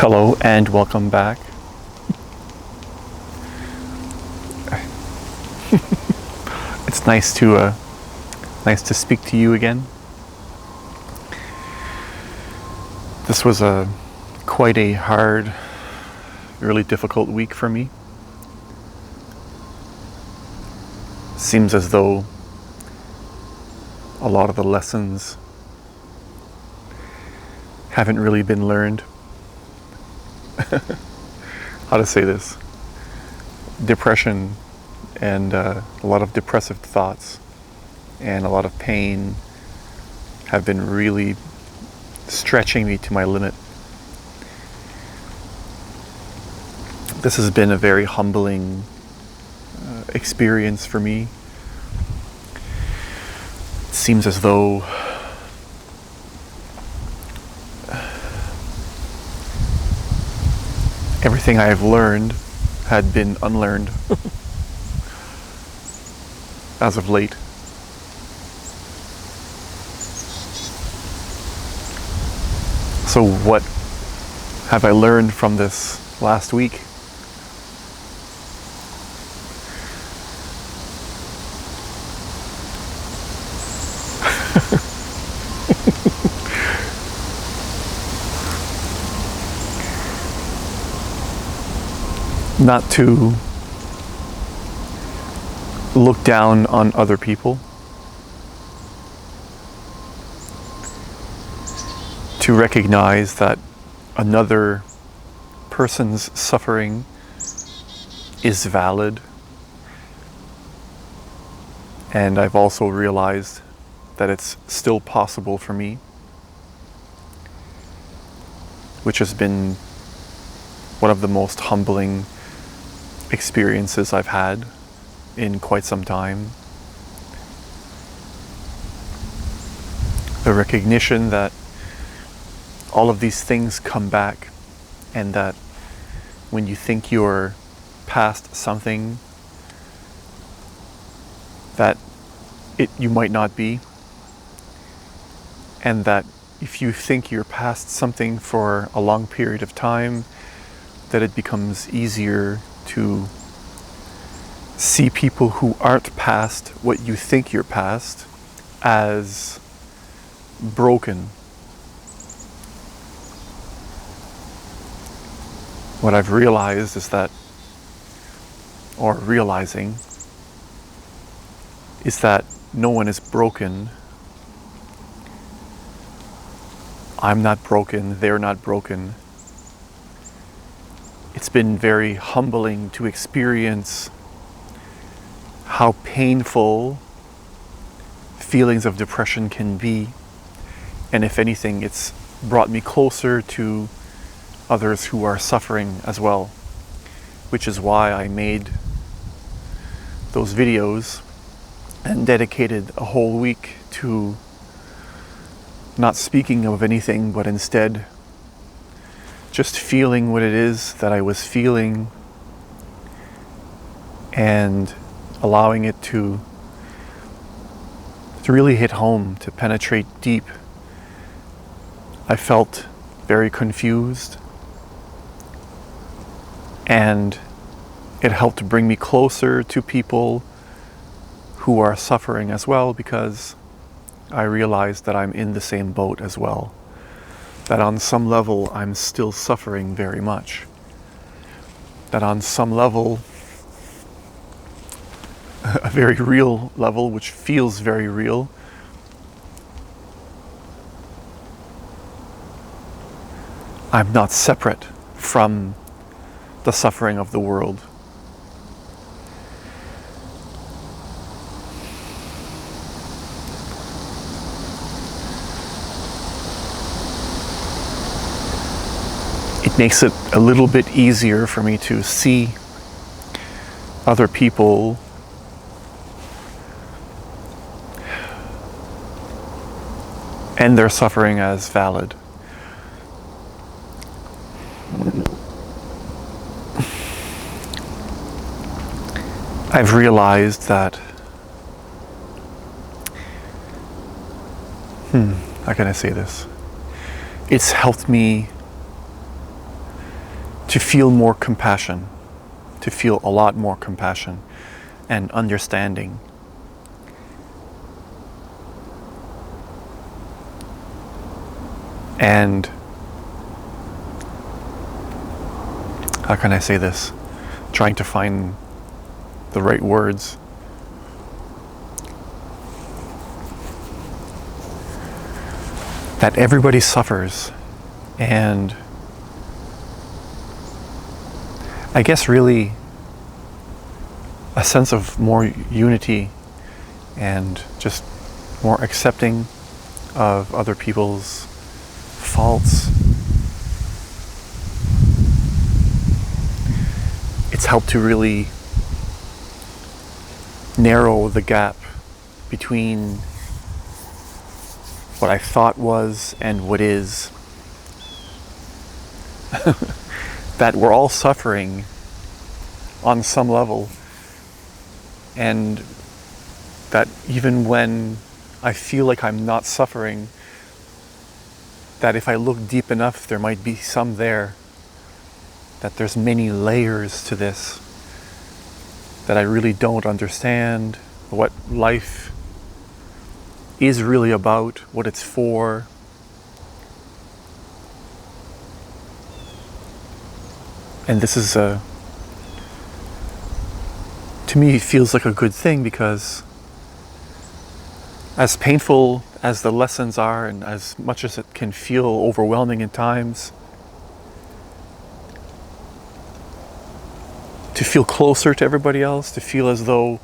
Hello and welcome back. It's nice to speak to you again. This was quite a hard, really difficult week for me. Seems as though a lot of the lessons haven't really been learned. How to say this? Depression and a lot of depressive thoughts and a lot of pain have been really stretching me to my limit. This has been a very humbling experience for me. It seems as though everything I have learned had been unlearned as of late. So what have I learned from this last week? Not to look down on other people, to recognize that another person's suffering is valid. And I've also realized that it's still possible for me, which has been one of the most humbling experiences I've had in quite some time. The recognition that all of these things come back, and that when you think you're past something, that you might not be, and that if you think you're past something for a long period of time, that it becomes easier to see people who aren't past what you think you're past as broken. What I've realized is that, or realizing, is that no one is broken. I'm not broken, they're not broken. It's been very humbling to experience how painful feelings of depression can be. And if anything, it's brought me closer to others who are suffering as well, which is why I made those videos and dedicated a whole week to not speaking of anything, but instead just feeling what it is that I was feeling and allowing it to really hit home, to penetrate deep. I felt very confused, and it helped bring me closer to people who are suffering as well, because I realized that I'm in the same boat as well. That on some level I'm still suffering very much. That on some level, a very real level, which feels very real, I'm not separate from the suffering of the world. It makes it a little bit easier for me to see other people and their suffering as valid. I've realized that, how can I say this? It's helped me to feel more compassion, to feel a lot more compassion and understanding. And how can I say this? Trying to find the right words. That everybody suffers, and I guess really a sense of more unity and just more accepting of other people's faults. It's helped to really narrow the gap between what I thought was and what is. That we're all suffering on some level, and that even when I feel like I'm not suffering, that if I look deep enough, there might be some there, that there's many layers to this, that I really don't understand what life is really about, what it's for. And this is to me, it feels like a good thing, because as painful as the lessons are, and as much as it can feel overwhelming at times, to feel closer to everybody else, to feel as though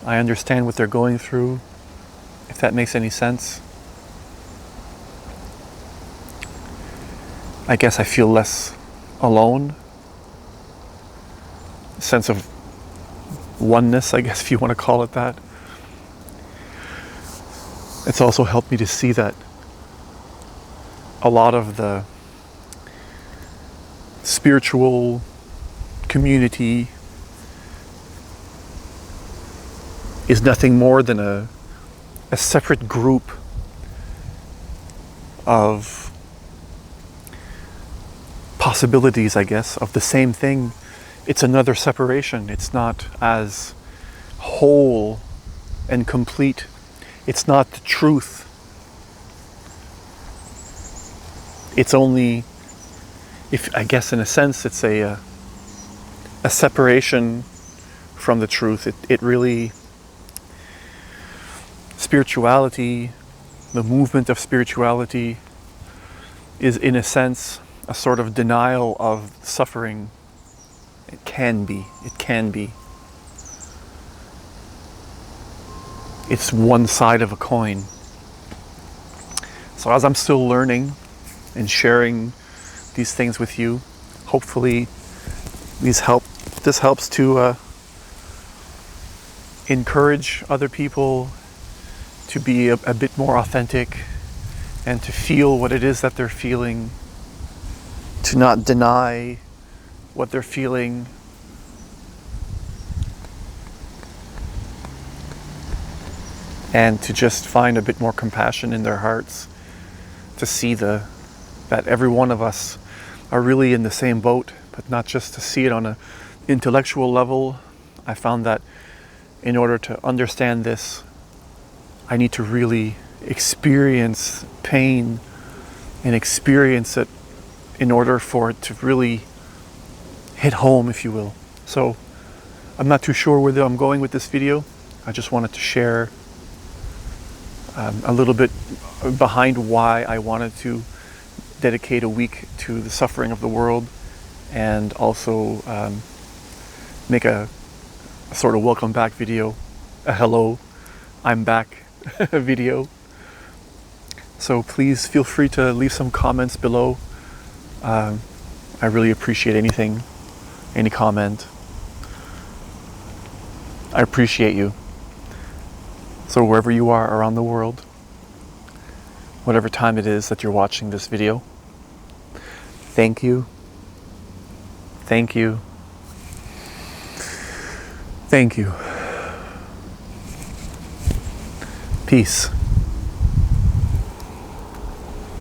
I understand what they're going through, if that makes any sense. I guess I feel less alone. A sense of oneness, I guess, if you want to call it that. It's also helped me to see that a lot of the spiritual community is nothing more than a separate group of possibilities, I guess, of the same thing. It's another separation. It's not as whole and complete. It's not the truth. It's only, if I guess in a sense, it's a separation from the truth. It really, spirituality, the movement of spirituality, is in a sense a sort of denial of suffering. It can be. It's one side of a coin. So as I'm still learning and sharing these things with you, hopefully this helps to encourage other people to be a bit more authentic and to feel what it is that they're feeling, to not deny what they're feeling, and to just find a bit more compassion in their hearts, to see that every one of us are really in the same boat, but not just to see it on an intellectual level. I found that in order to understand this, I need to really experience pain and experience it in order for it to really hit home, if you will. So I'm not too sure where I'm going with this video. I just wanted to share a little bit behind why I wanted to dedicate a week to the suffering of the world, and also make a sort of welcome back video, a hello, I'm back video. So please feel free to leave some comments below. I really appreciate anything, any comment. I appreciate you. So wherever you are around the world, whatever time it is that you're watching this video, thank you. Thank you. Thank you. Peace.